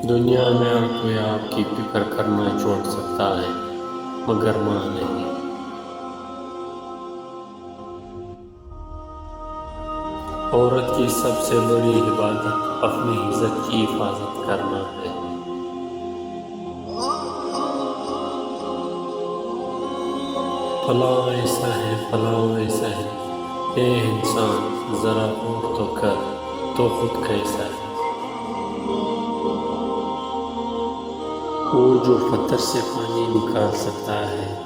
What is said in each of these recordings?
دنیا میں ہر کوئی آپ کی فکر کرنا چھوڑ سکتا ہے مگر ماں نہیں۔ عورت کی سب سے بڑی عبادت اپنی عزت کی حفاظت کرنا ہے۔ فلاں ایسا ہے، فلاں ایسا ہے، اے انسان ذرا غور تو کر تو خود کیسا ہے۔ وہ جو پتھر سے پانی نکال سکتا ہے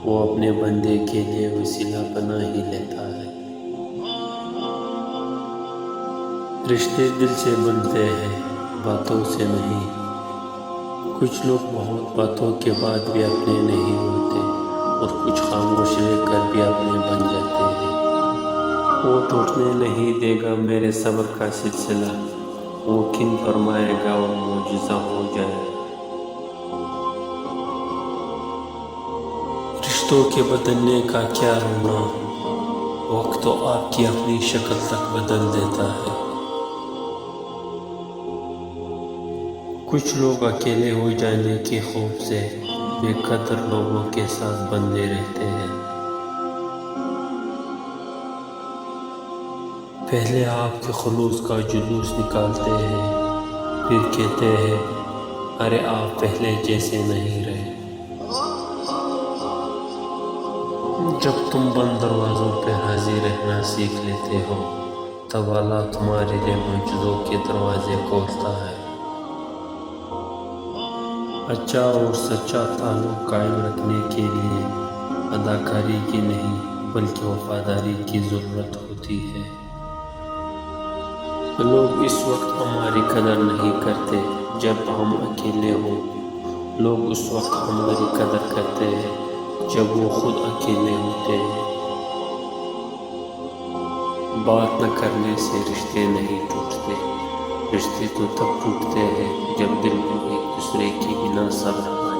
وہ اپنے بندے کے لیے وسیلہ بنا ہی لیتا ہے۔ رشتے دل سے بنتے ہیں، باتوں سے نہیں۔ کچھ لوگ بہت باتوں کے بعد بھی اپنے نہیں ہوتے اور کچھ خاموش رہ کر بھی اپنے بن جاتے ہیں۔ وہ ٹوٹنے نہیں دے گا میرے صبر کا سلسلہ، وہ کن فرمائے گا وہ معجزہ ہو جائے۔ رشتوں کے بدلنے کا کیا رونا، وقت تو آپ کی اپنی شکل تک بدل دیتا ہے۔ کچھ لوگ اکیلے ہو جانے کے خوف سے بے قدر لوگوں کے ساتھ بندھے رہتے ہیں۔ پہلے آپ کے خلوص کا جلوس نکالتے ہیں، پھر کہتے ہیں ارے آپ پہلے جیسے نہیں رہے۔ جب تم بند دروازوں پہ حاضر رہنا سیکھ لیتے ہو تب اللہ تمہارے لیے معجزوں کے دروازے کھولتا ہے۔ اچھا اور سچا تعلق قائم رکھنے کے لیے اداکاری کی نہیں بلکہ وفاداری کی ضرورت ہوتی ہے۔ لوگ اس وقت ہماری قدر نہیں کرتے جب ہم اکیلے ہوں، لوگ اس وقت ہماری قدر کرتے ہیں جب وہ خود اکیلے ہوتے ہیں۔ بات نہ کرنے سے رشتے نہیں ٹوٹتے، رشتے تو تب ٹوٹتے ہیں جب دل میں ایک دوسرے کی بنا صبر